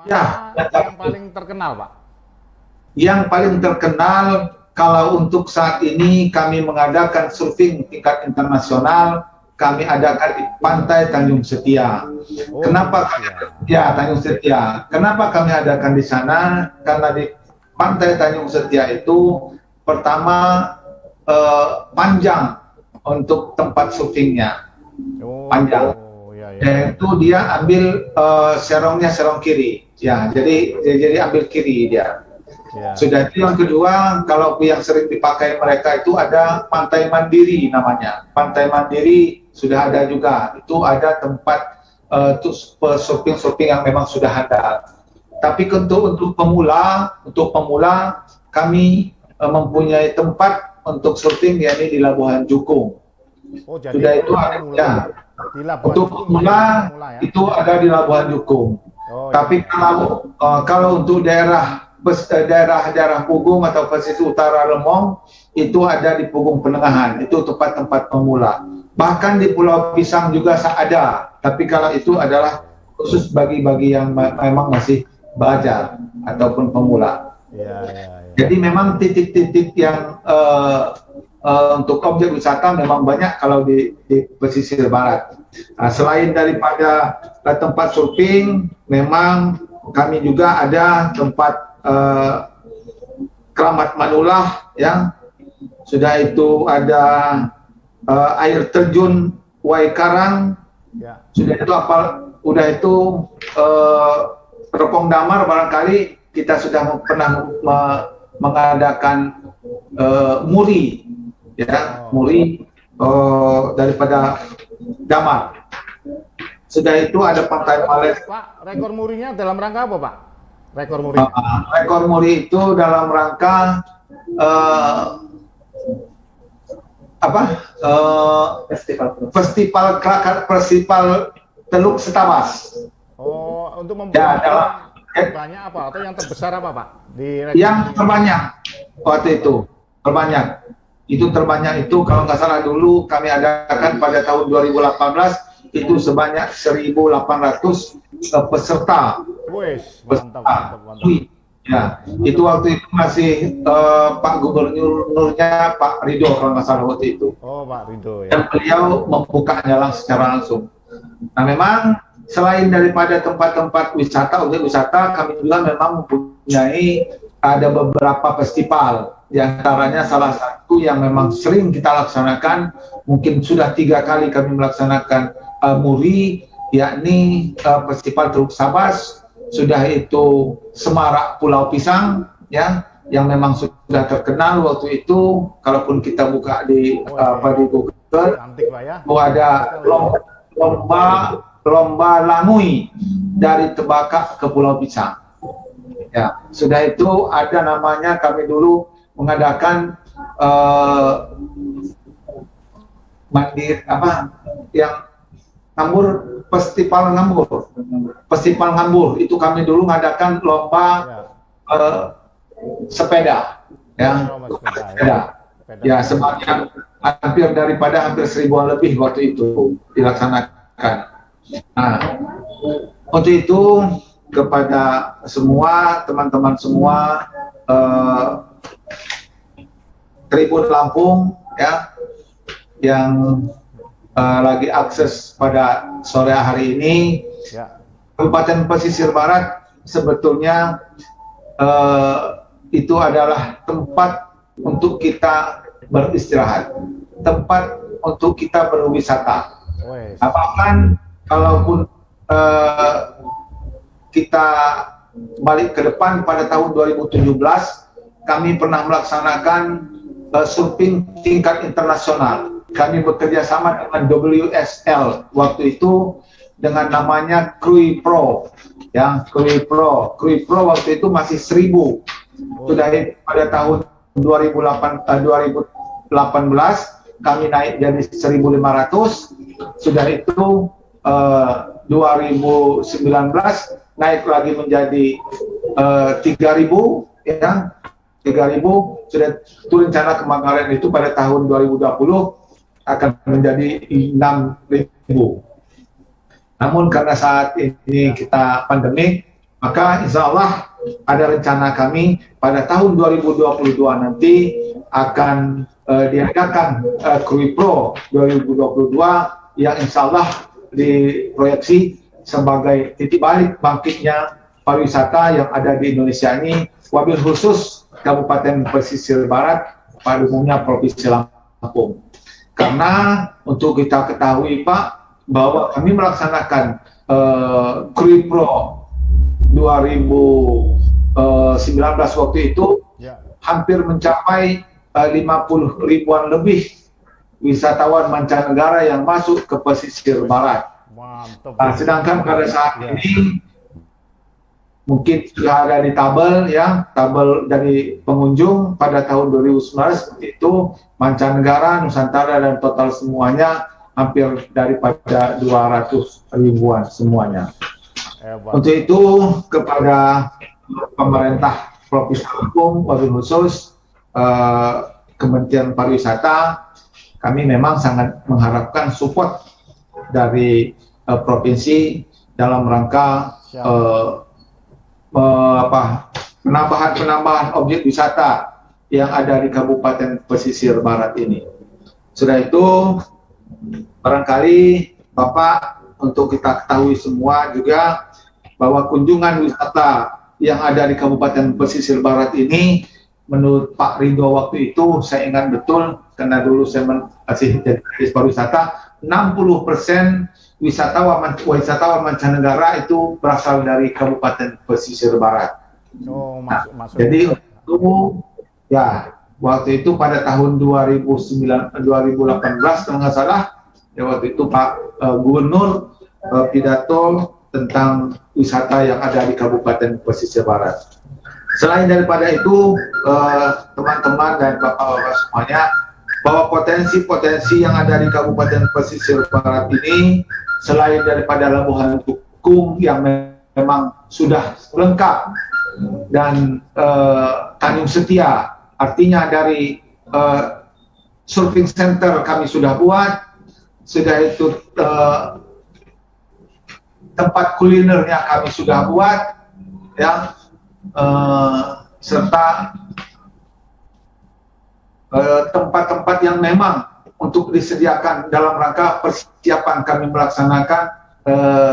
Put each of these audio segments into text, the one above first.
Ya, Mana yang paling terkenal, Pak? yang paling terkenal kalau untuk saat ini kami mengadakan surfing tingkat internasional, kami adakan di Pantai Tanjung Setia. Oh, Tanjung Kenapa kami, Setia. ya Tanjung Setia? Kenapa kami adakan di sana? Karena di Pantai Tanjung Setia itu pertama panjang untuk tempat surfingnya, panjang. Oh, ya, ya. Yaitu dia ambil serongnya serong kiri, ya. Jadi ambil kiri dia. Ya. Sudah itu yang kedua, kalau yang sering dipakai mereka itu ada Pantai Mandiri namanya. Pantai Mandiri sudah ada juga. Itu ada tempat surfing yang memang sudah ada. Tapi untuk pemula kami mempunyai tempat untuk surfing yakni di Labuhan Jukung. Oh, jadi Sudah itu ada. Ya. di Labuan Untuk Jukung pemula ya? itu ada di Labuan Jukung. Oh, Tapi ya. kalau untuk daerah Pugung atau pesisir utara Remong itu ada di Pugung Penengahan, itu tempat-tempat pemula. Bahkan di Pulau Pisang juga ada, tapi kalau itu adalah khusus bagi yang memang masih belajar ataupun pemula. Ya, ya, ya. Jadi memang titik-titik yang untuk objek wisata memang banyak kalau di pesisir barat. Nah, selain daripada tempat surfing, memang kami juga ada tempat Keramat Manulah, ya. Sudah itu ada air terjun Waikarang, Ya. Udah itu Repong Damar, barangkali kita sudah pernah mengadakan muri, ya, muri daripada Damar. Sudah itu ada Pantai Males. Pak, rekor murinya dalam rangka apa, Pak? Rekor muri. Rekor muri itu dalam rangka festival Teluk Setabas. Oh, untuk Ya, membuat banyak apa atau yang terbesar apa, Pak? Yang terbanyak waktu itu, terbanyak itu kalau nggak salah dulu kami adakan pada tahun 2018 itu sebanyak 1.800 peserta. Wes, mantap. Ya, itu waktu itu masih Pak Gubernurnya Pak Ridho kalau nggak salah waktu itu. Oh, Pak Ridho, ya. Dan beliau membukanya secara langsung. Nah, memang selain daripada tempat-tempat wisata, objek wisata, kami juga memang mempunyai ada beberapa festival. Di antaranya salah satu yang memang sering kita laksanakan, mungkin sudah 3 kali kami melaksanakan muri, yakni Festival Teluk Sabas. Sudah itu Semarak Pulau Pisang, ya, yang memang sudah terkenal waktu itu. Kalaupun kita buka di Google, Cantik, Pak, ya. Ada lomba langui dari Tebakak ke Pulau Pisang. Ya, sudah itu ada namanya, kami dulu mengadakan yang Ngambur, Festival Ngambur itu kami dulu mengadakan lomba sepeda, ya, sepeda. Ya, sebanyak hampir 1.000-an lebih waktu itu dilaksanakan. Nah, untuk itu kepada semua teman-teman semua Tribun Lampung, ya, yang lagi akses pada sore hari ini, ya. Kabupaten Pesisir Barat sebetulnya itu adalah tempat untuk kita beristirahat, tempat untuk kita berwisata. Apakah kalaupun kita balik ke depan pada tahun 2017, kami pernah melaksanakan surfing tingkat internasional. Kami bekerja sama dengan WSL waktu itu dengan namanya Krui Pro, ya, Krui Pro waktu itu masih 1.000. Sudah pada tahun 2018 kami naik jadi 1.500. Sudah itu 2019 naik lagi menjadi 3.000, ya, 3.000. Sudah itu rencana kemarin itu pada tahun 2020 akan menjadi 6.000. Namun karena saat ini kita pandemi, Maka insya Allah ada rencana kami pada tahun 2022 nanti akan diadakan Krui Pro 2022 yang insya Allah diproyeksi sebagai titik balik bangkitnya pariwisata yang ada di Indonesia ini, wabil khusus Kabupaten Pesisir Barat, pada umumnya Provinsi Lampung. Karena untuk kita ketahui Pak, bahwa kami melaksanakan Krui Pro 2019 waktu itu hampir mencapai 50 ribuan lebih wisatawan mancanegara yang masuk ke pesisir barat. Nah, sedangkan pada saat ini mungkin sudah ada di tabel ya, tabel dari pengunjung pada tahun 2019 seperti itu, mancanegara, Nusantara dan total semuanya hampir daripada 200 ribuan semuanya. Untuk itu kepada pemerintah Provinsi Lampung, wabil khusus Kementerian Pariwisata, kami memang sangat mengharapkan support dari provinsi dalam rangka penambahan objek wisata yang ada di Kabupaten Pesisir Barat ini. Sudah itu barangkali Bapak, untuk kita ketahui semua juga bahwa kunjungan wisata yang ada di Kabupaten Pesisir Barat ini, menurut Pak Ridho waktu itu, saya ingat betul, karena dulu saya masih jadi pariwisata, 60% wisatawan mancanegara itu berasal dari Kabupaten Pesisir Barat. Jadi itu ya, waktu itu pada tahun 2018 kalau nggak salah, ya waktu itu Pak Gubernur pidato tentang wisata yang ada di Kabupaten Pesisir Barat. Selain daripada itu, teman-teman dan bapak-bapak semuanya, bahwa potensi-potensi yang ada di Kabupaten Pesisir Barat ini, selain daripada Labuhan Tukung yang memang sudah lengkap, dan Tanjung Setia, artinya dari surfing center kami sudah buat, sudah itu tempat kulinernya kami sudah buat, ya, serta tempat-tempat yang memang untuk disediakan dalam rangka persiapan kami melaksanakan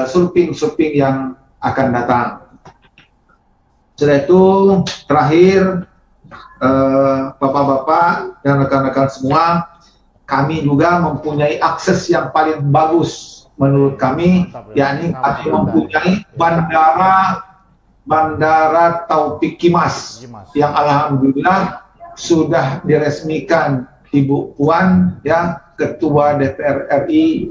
surfing yang akan datang. Setelah itu terakhir, bapak-bapak dan rekan-rekan semua, kami juga mempunyai akses yang paling bagus menurut kami, yakni kami mempunyai Bandara Taufik Kimas yang alhamdulillah sudah diresmikan Ibu Puan, ya, Ketua DPR RI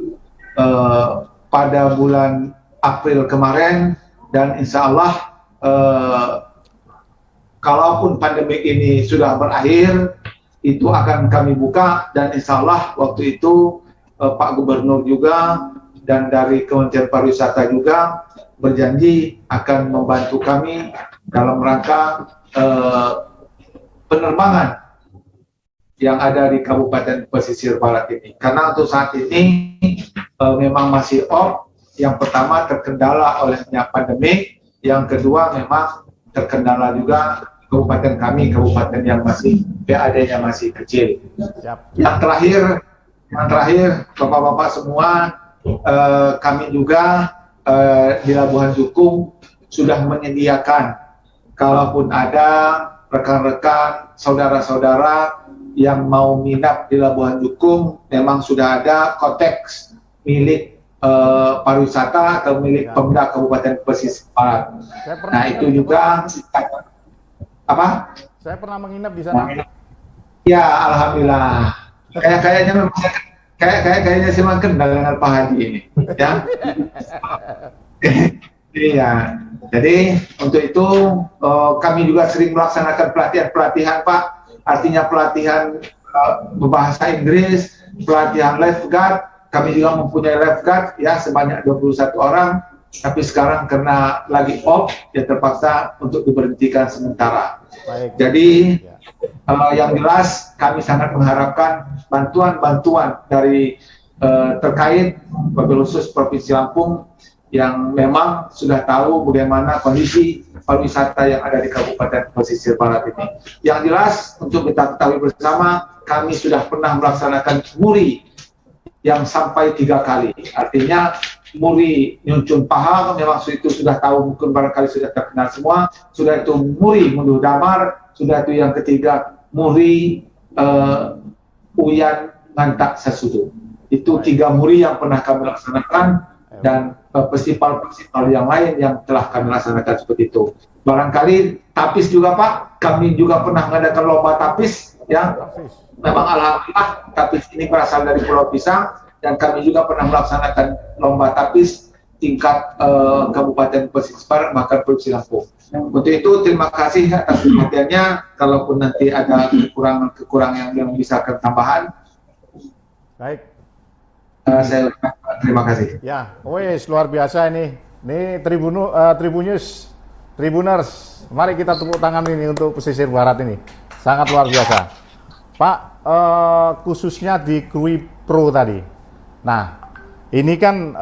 pada bulan April kemarin, dan insya Allah kalaupun pandemi ini sudah berakhir, itu akan kami buka, dan insya Allah waktu itu Pak Gubernur juga dan dari Kementerian Pariwisata juga berjanji akan membantu kami dalam rangka penerbangan yang ada di Kabupaten Pesisir Barat ini. Karena untuk saat ini memang masih off. Yang pertama terkendala olehnya pandemi, yang kedua memang terkendala juga kabupaten kami, kabupaten yang masih PAD-nya masih kecil. Yang terakhir, bapak-bapak semua, kami juga di Labuhan Jukung sudah menyediakan, kalaupun ada rekan-rekan, saudara-saudara yang mau minap di Labuhan Jukung, memang sudah ada konteks milik pariwisata atau milik Pemda Kabupaten Pesisir Barat. Nah itu juga apa? Saya pernah menginap di sana. Ya, alhamdulillah. Kayaknya sih memang kenal dengan Pak Haji ini, ya. Iya. Jadi untuk itu kami juga sering melaksanakan pelatihan Pak. Artinya pelatihan berbahasa Inggris, pelatihan lifeguard. Kami juga mempunyai lifeguard ya sebanyak 21 orang. Tapi sekarang karena lagi off, ya terpaksa untuk diberhentikan sementara. Baik. Jadi yang jelas kami sangat mengharapkan bantuan-bantuan dari terkait wabil khusus Provinsi Lampung yang memang sudah tahu bagaimana kondisi pariwisata yang ada di Kabupaten Pesisir Barat ini. Yang jelas untuk kita ketahui bersama, kami sudah pernah melaksanakan muri yang sampai 3 kali. Artinya muri Nyuncun Paha memang itu sudah tahu, mungkin barangkali sudah terkenal semua. Sudah itu muri Munduh Damar, sudah itu yang ketiga muri Uyan Ngantak Sasudu. Itu 3 muri yang pernah kami laksanakan, dan festival-festival yang lain yang telah kami laksanakan seperti itu. Barangkali tapis juga Pak, kami juga pernah mengadakan lomba tapis, ya. Memang alhamdulillah tapis ini berasal dari Pulau Pisang, dan kami juga pernah melaksanakan lomba tapis tingkat Kabupaten Pesisir Barat bahkan Provinsi Lampung. Untuk itu terima kasih atas perhatiannya. Kalaupun nanti ada kekurangan yang bisa tambahan, Baik. Saya terima kasih. Ya, wes luar biasa ini. Ini Tribuners, mari kita tepuk tangan ini untuk Pesisir Barat ini. Sangat luar biasa. Pak, khususnya di Krui Pro tadi. Nah, ini kan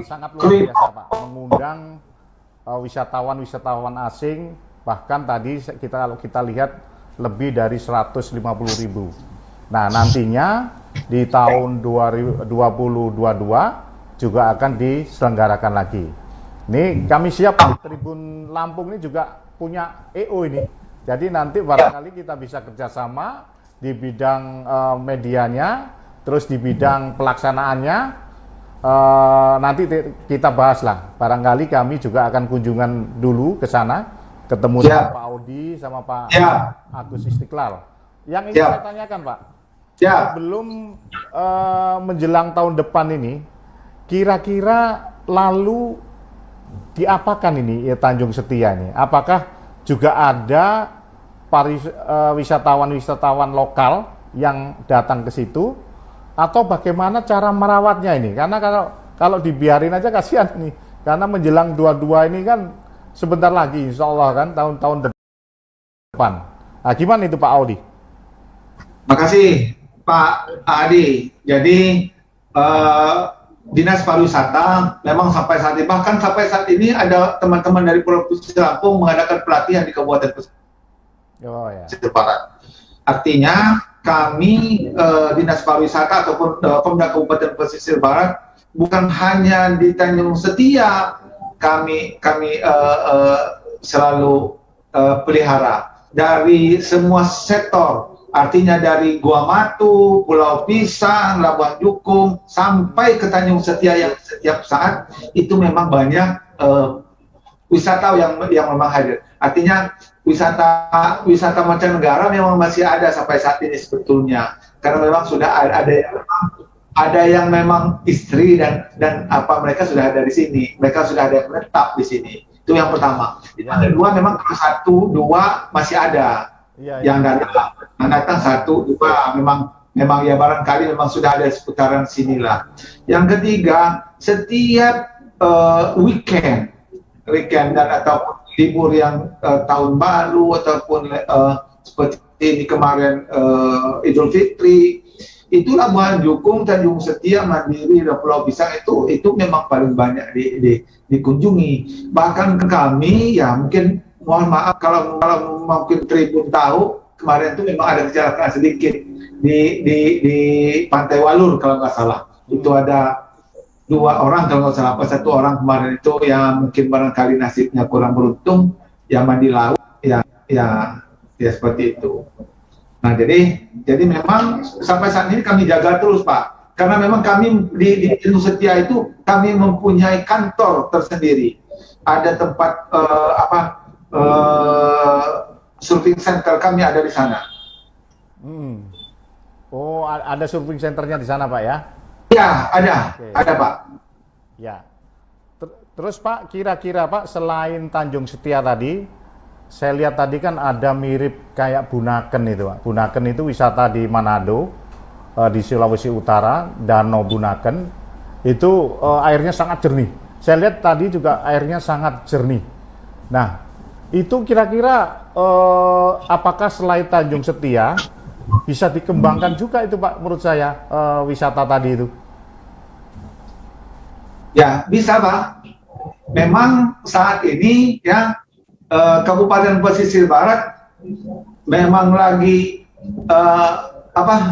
sangat luar biasa Pak, mengundang wisatawan-wisatawan asing, bahkan tadi kalau kita lihat lebih dari 150.000. Nah, nantinya di tahun 2022 juga akan diselenggarakan lagi. Ini kami siap, Tribun Lampung ini juga punya EO ini. Jadi nanti barangkali kita bisa kerjasama di bidang medianya, terus di bidang pelaksanaannya. Nanti kita bahas lah. Barangkali kami juga akan kunjungan dulu ke sana, ketemu sama Pak Audi sama Pak Agus Istiqlal. Yang ingin saya tanyakan Pak, sebelum menjelang tahun depan ini, kira-kira lalu diapakan ini ya Tanjung Setia ini? Apakah juga ada wisatawan-wisatawan lokal yang datang ke situ, atau bagaimana cara merawatnya ini? Karena kalau dibiarin aja kasihan nih, karena menjelang 22 ini kan sebentar lagi, insya Allah kan tahun-tahun depan. Nah, gimana itu Pak Audi? Makasih Pak Adi. Jadi Dinas Pariwisata memang sampai saat ini, bahkan sampai saat ini ada teman-teman dari Provinsi Lampung mengadakan pelatihan di Kabupaten Pesisir Barat. Artinya kami Dinas Pariwisata ataupun Pemda Kabupaten Pesisir Barat bukan hanya di Tanjung Setia kami selalu pelihara dari semua sektor. Artinya dari Gua Matu, Pulau Pisang, Labuan Jukung, sampai ke Tanjung Setia yang setiap saat itu memang banyak wisata yang memang hadir. Artinya wisata mancanegara memang masih ada sampai saat ini sebetulnya. Karena memang sudah ada yang memang istri dan apa mereka sudah ada di sini. Mereka sudah ada yang menetap di sini. Itu yang pertama. Yang kedua memang kalau 1, 2 masih ada. Yang datang 1, 2 memang ya barangkali memang sudah ada seputaran sinilah. Yang ketiga, setiap weekend dan ataupun libur yang tahun baru ataupun seperti ini kemarin Idul Fitri, itu Labuan Jukung, Tanjung Setia, Mandiri, dan Pulau Pisang itu memang paling banyak dikunjungi. Bahkan kami ya mungkin mohon maaf kalau mungkin Tribun tahu, kemarin itu memang ada kecelakaan sedikit di Pantai Walur kalau nggak salah. Itu ada 2 orang kalau nggak salah, 1 orang kemarin itu yang mungkin barangkali nasibnya kurang beruntung, yang mandi laut, ya seperti itu. Nah jadi memang sampai saat ini kami jaga terus Pak, karena memang kami di Tanjung Setia itu kami mempunyai kantor tersendiri, ada tempat surfing center kami ada di sana. Oh, ada surfing centernya di sana Pak ya? Ya, ada. Okay. Ada Pak. Ya. Terus Pak, kira-kira Pak selain Tanjung Setia tadi, saya lihat tadi kan ada mirip kayak Bunaken itu Pak. Bunaken itu wisata di Manado, di Sulawesi Utara, Danau Bunaken. Itu airnya sangat jernih. Saya lihat tadi juga airnya sangat jernih. Nah, itu kira-kira apakah selain Tanjung Setia bisa dikembangkan juga itu Pak menurut saya wisata tadi itu? Ya bisa Pak. memang saat ini ya Kabupaten Pesisir Barat memang lagi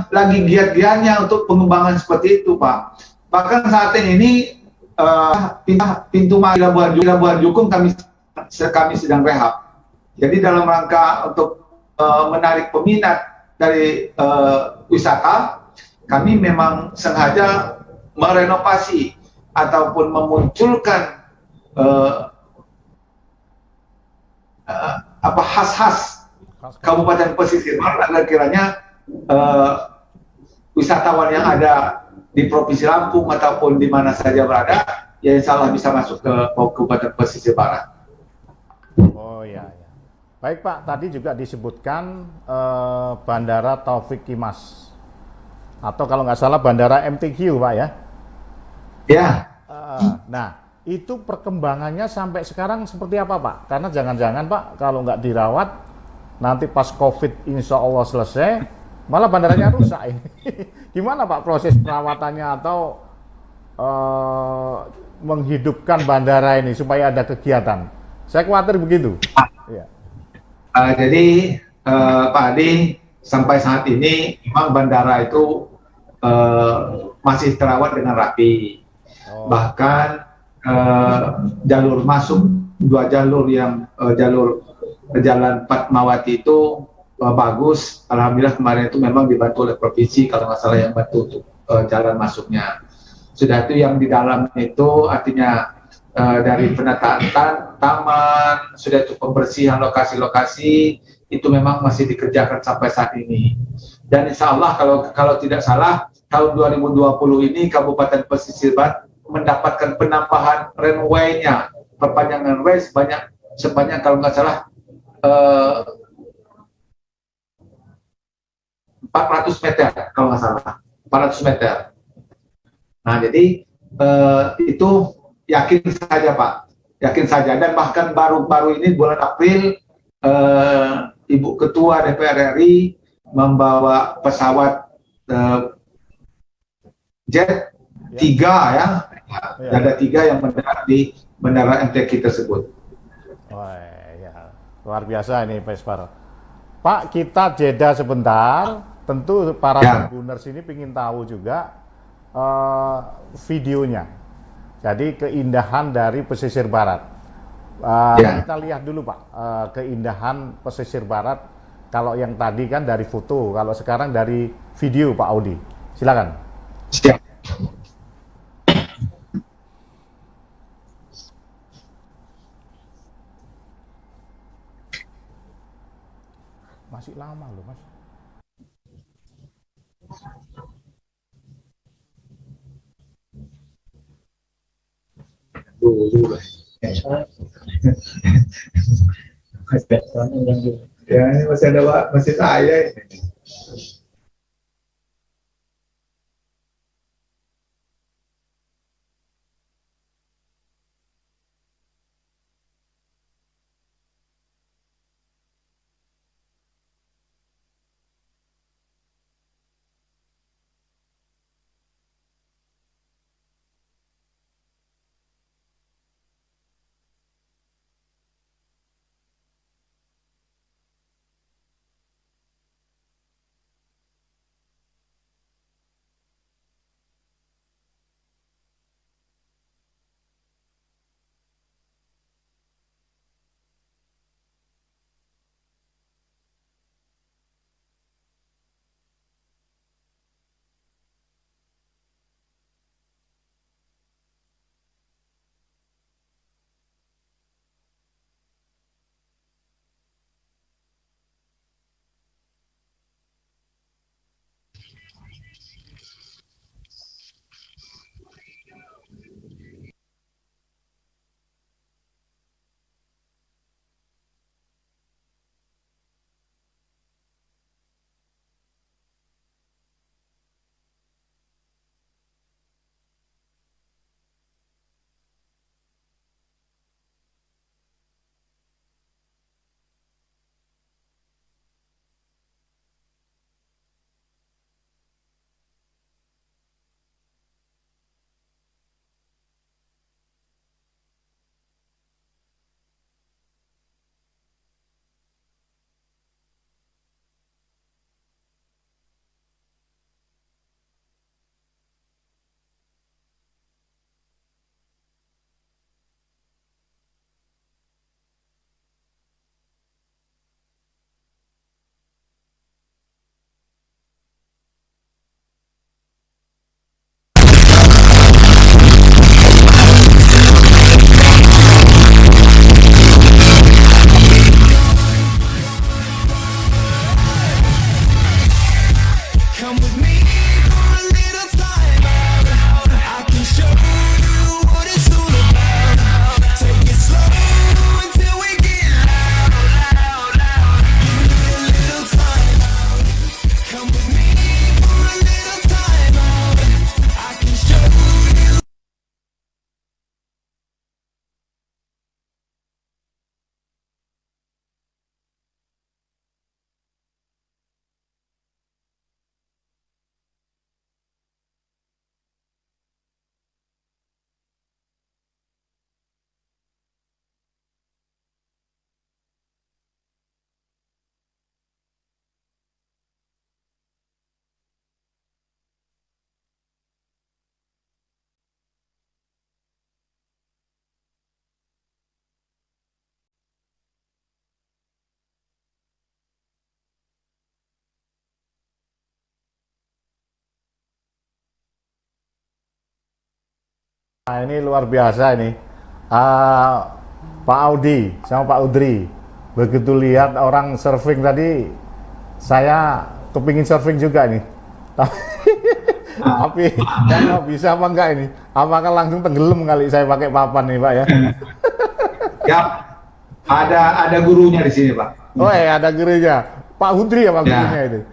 lagi giat-giatnya untuk pengembangan seperti itu, Pak. Bahkan saat ini pintu masuk Labuan Jukung kami sedang rehab. Jadi dalam rangka untuk menarik peminat dari wisata, kami memang sengaja merenovasi ataupun memunculkan khas-khas Kabupaten Pesisir Barat agar kiranya wisatawan yang ada di Provinsi Lampung ataupun di mana saja berada, ya insya Allah bisa masuk ke Kabupaten Pesisir Barat. Oh ya, ya. Baik Pak, tadi juga disebutkan Bandara Taufik Kimas, atau kalau nggak salah Bandara MTQ Pak ya? Ya. Nah, itu perkembangannya sampai sekarang seperti apa Pak? Karena jangan-jangan Pak, kalau nggak dirawat, nanti pas COVID insya Allah selesai, malah bandaranya rusak ini. Gimana Pak proses perawatannya atau menghidupkan bandara ini supaya ada kegiatan? Saya khawatir begitu. Ya. Jadi Pak Adi, sampai saat ini memang bandara itu masih terawat dengan rapi. Bahkan jalur masuk dua jalur yang jalur Jalan Fatmawati itu bagus. Alhamdulillah kemarin itu memang dibantu oleh provinsi kalau nggak salah yang bantu untuk jalan masuknya. Sudah itu yang di dalam itu artinya dari penataan taman, sudah itu pembersihan lokasi-lokasi itu memang masih dikerjakan sampai saat ini. Dan insya Allah kalau tidak salah tahun 2020 ini Kabupaten Pesisir Barat mendapatkan penambahan runway-nya, perpanjangan runway sebanyak kalau nggak salah 400 meter kalau nggak salah, 400 meter. Nah jadi itu yakin saja Pak, yakin saja. Dan bahkan baru-baru ini bulan April Ibu Ketua DPR RI membawa pesawat jet 3 ya, ada 3 yang mendarat di Bandara MTQ tersebut. Wah, ya. Luar biasa ini Vespar. Pak, kita jeda sebentar. Tentu para Tribuners ini ingin tahu juga videonya. Jadi keindahan dari pesisir barat. Kita lihat dulu Pak, keindahan pesisir barat. Kalau yang tadi kan dari foto, kalau sekarang dari video Pak Audi. Silakan. Siap. Masih lama loh Mas. Dulu lah. Ya, masih ada masih saya ini. Nah, ini luar biasa ini. Pak Audi sama Pak Udri, begitu lihat orang surfing tadi, saya kepingin surfing juga nih. Tapi kalau bisa apa enggak ini? Apakah langsung tenggelam kali saya pakai papan nih Pak ya? Ya, ada gurunya di sini Pak. Oh ada gurunya. Pak Udri ya Pak gurunya itu.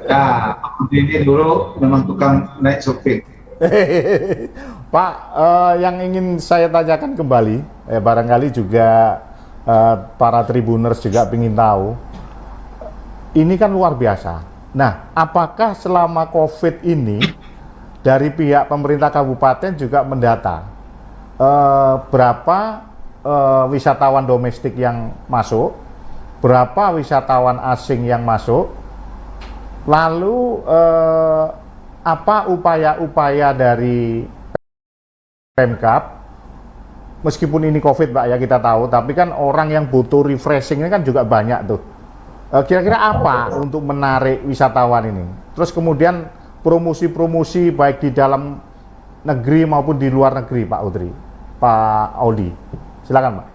Ya, Pak Udri ini dulu memang tukang naik surfing. Pak, yang ingin saya tanyakan kembali, barangkali juga para tribuners juga ingin tahu, ini kan luar biasa. Nah, apakah selama COVID ini dari pihak pemerintah kabupaten juga mendata berapa wisatawan domestik yang masuk, berapa wisatawan asing yang masuk, lalu apa upaya-upaya dari Pemkab, meskipun ini COVID Pak ya kita tahu, tapi kan orang yang butuh refreshing ini kan juga banyak tuh. Kira-kira apa untuk menarik wisatawan ini? Terus kemudian promosi-promosi baik di dalam negeri maupun di luar negeri Pak Udri, Pak Audi, silakan Pak.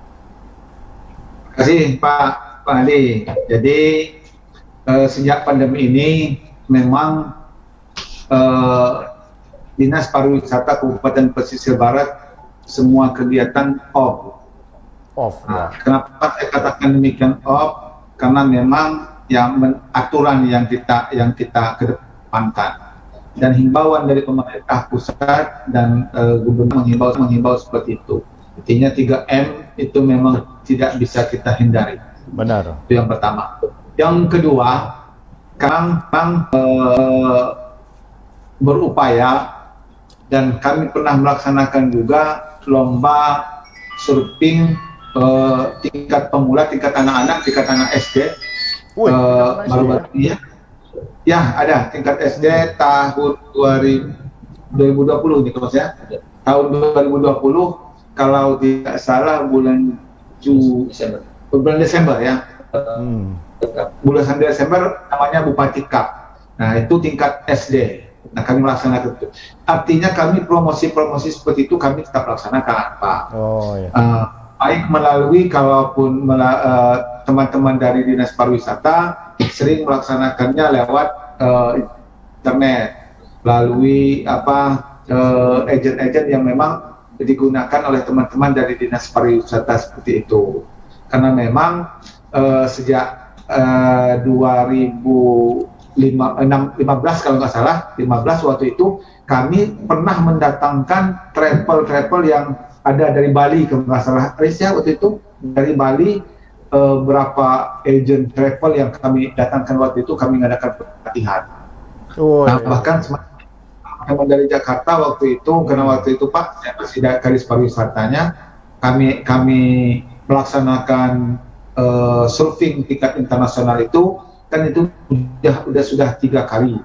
Terima kasih Pak Ali. Jadi sejak pandemi ini memang Dinas Pariwisata Kabupaten Pesisir Barat semua kegiatan off. Nah, kenapa saya katakan demikian off? Karena memang aturan yang kita kedepankan dan himbauan dari pemerintah pusat dan gubernur menghimbau seperti itu. Artinya 3M itu memang tidak bisa kita hindari. Benar. Itu yang pertama. Yang kedua, sekarang berupaya dan kami pernah melaksanakan juga lomba surfing tingkat pemula, tingkat anak-anak, tingkat anak SD. Baru-baru ya. Ya, ada tingkat SD tahun 2020 nih kalau saya. Tahun 2020 kalau tidak salah bulan Desember ya. Bulan Desember namanya Bupati Cup. Nah, itu tingkat SD. Nah, kami melaksanakan itu. Artinya kami promosi-promosi seperti itu kami tetap laksanakan, Pak. Oh, ya. Baik melalui kalaupun teman-teman dari Dinas Pariwisata sering melaksanakannya lewat internet, melalui agen-agen yang memang digunakan oleh teman-teman dari Dinas Pariwisata seperti itu. Karena memang sejak 2015 kalau nggak salah, 15 waktu itu kami pernah mendatangkan travel yang ada dari Bali kalau nggak salah, Arisya waktu itu dari Bali, berapa agent travel yang kami datangkan waktu itu kami mengadakan pelatihan. Nah, bahkan teman dari Jakarta waktu itu, karena waktu itu Pak saya masih garis pariwisatanya, kami melaksanakan surfing tingkat internasional itu kan itu sudah 3 kali.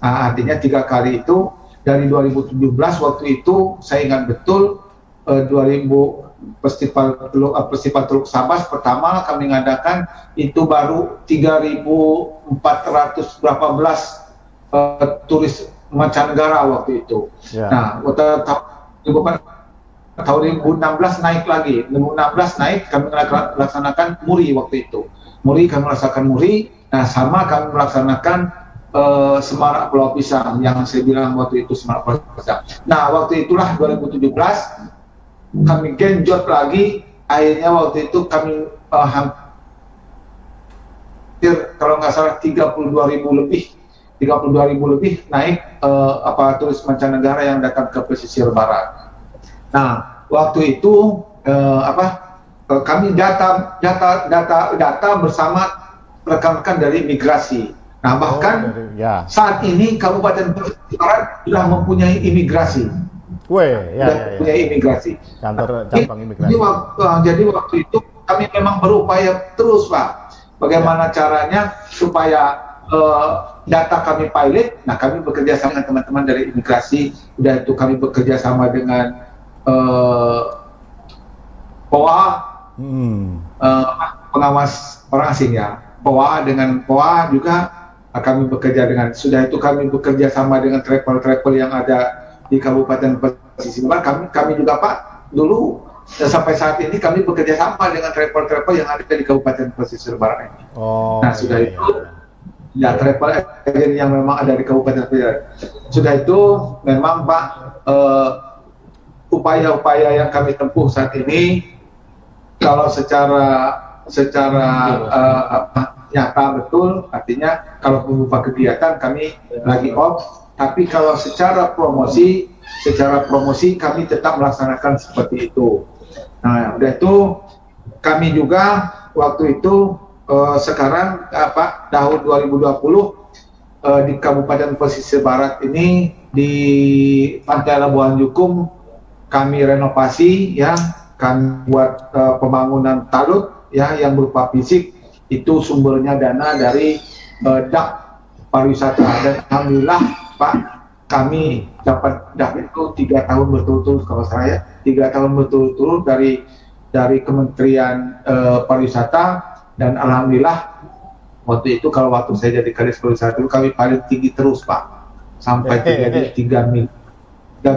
Nah, artinya 3 kali itu dari 2017 waktu itu saya ingat betul 2000 Festival Teluk Sabas pertama kami mengadakan itu baru 3.400 berapa belas turis mancanegara waktu itu. Yeah. Nah, tahun 2016 naik lagi, 2016 naik kami melaksanakan Muri waktu itu. Muri kami melaksanakan Muri, nah sama kami melaksanakan Semarak Pulau Pisang yang saya bilang waktu itu Semarak Pulau Pisang. Nah, waktu itulah 2017 kami genjot lagi, akhirnya waktu itu kami hampir kalau nggak salah 32.000 lebih naik turis mancanegara yang datang ke pesisir barat. Nah, waktu itu kami data bersama rekan-rekan dari imigrasi. Nah, bahkan saat ini Kabupaten Pesisir Barat sudah mempunyai imigrasi. Punya imigrasi. Kantor cabang imigrasi. Jadi waktu itu kami memang berupaya terus, Pak. Bagaimana caranya supaya data kami pilot. Nah, kami bekerja sama dengan teman-teman dari imigrasi. Udah itu kami bekerja sama dengan POA, pengawas orang asing ya. POA dengan POA juga kami bekerja dengan. Sudah itu kami bekerja sama dengan travel yang ada di Kabupaten Pesisir Barat. Kami juga Pak dulu sampai saat ini kami bekerja sama dengan travel-travel yang ada di Kabupaten Pesisir Barat ini. Oh, Nah sudah iya, itu iya. ya travel agent yang memang ada di Kabupaten Pesisir Barat. Sudah itu memang Pak upaya-upaya yang kami tempuh saat ini kalau secara nyata betul, artinya kalau berupa kegiatan kami lagi off, tapi kalau secara promosi kami tetap melaksanakan seperti itu. Nah, udah itu kami juga waktu itu sekarang tahun 2020 di Kabupaten Pesisir Barat ini di Pantai Labuan Jukung kami renovasi ya, kami buat pembangunan talut ya yang berupa fisik, itu sumbernya dana dari DAK pariwisata, dan alhamdulillah Pak kami dapat DAK itu 3 tahun berturut-turut kalau saya 3 tahun berturut-turut dari Kementerian Pariwisata, dan alhamdulillah waktu itu kalau waktu saya jadi Kadis Pariwisata itu kami paling tinggi terus Pak, sampai 3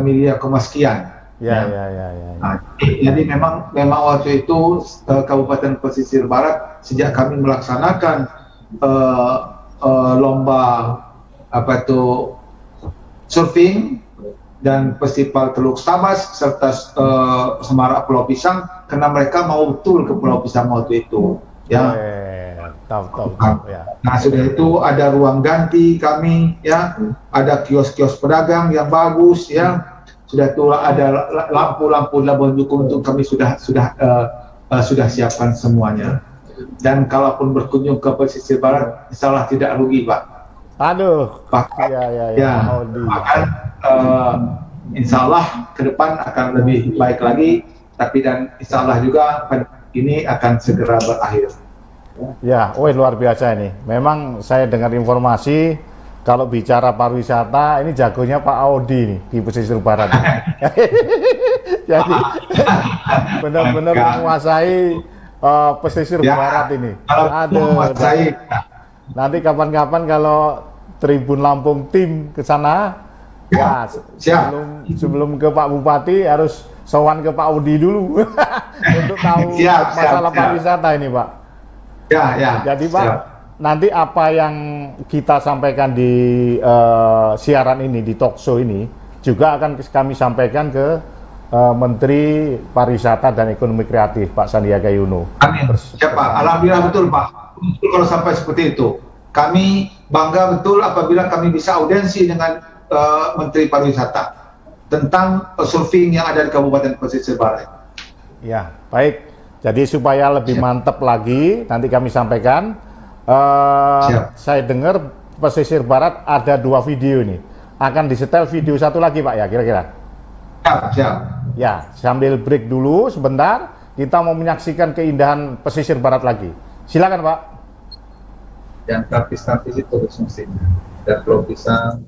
miliar sekian. Ya. Nah, jadi memang waktu itu Kabupaten Pesisir Barat sejak kami melaksanakan lomba surfing dan festival Teluk Sabas serta Semarak Pulau Pisang, karena mereka mau betul ke Pulau Pisang waktu itu ya. Tahu ya. Nah sudah itu ada ruang ganti kami ya, ada kios-kios pedagang yang bagus ya. Sudah itu ada lampu-lampu Labuan Jukung itu kami sudah siapkan semuanya. Dan kalaupun berkunjung ke Pesisir Barat, insya Allah tidak rugi Pak. Aduh. Bahkan, bahkan insya Allah ke depan akan lebih baik lagi. Tapi dan insya Allah juga ini akan segera berakhir. Ya, luar biasa ini. Memang saya dengar informasi. Kalau bicara pariwisata, ini jagonya Pak Audi nih di Pesisir Barat. Jadi benar-benar menguasai Pesisir Barat ini. Menguasai. Nanti kapan-kapan kalau Tribun Lampung tim ke sana, ya, sebelum ke Pak Bupati harus sowan ke Pak Audi dulu untuk tahu masalah pariwisata ini Pak. Jadi Pak. Nanti apa yang kita sampaikan di siaran ini, di talk show ini, juga akan kami sampaikan ke Menteri Pariwisata dan Ekonomi Kreatif, Pak Sandiaga Uno. Amin. Ya Pak, alhamdulillah betul Pak. Betul kalau sampai seperti itu. Kami bangga betul apabila kami bisa audiensi dengan Menteri Pariwisata tentang surfing yang ada di Kabupaten Pesisir Barat. Ya, baik. Jadi supaya lebih mantap lagi, nanti kami sampaikan. Saya dengar Pesisir Barat ada 2 video nih. Akan disetel video 1 lagi Pak ya kira-kira? Siap. Ya, sambil break dulu sebentar. Kita mau menyaksikan keindahan Pesisir Barat lagi. Silakan Pak. Yang tapis-tapis itu mesti. Dan Pulau Pisang.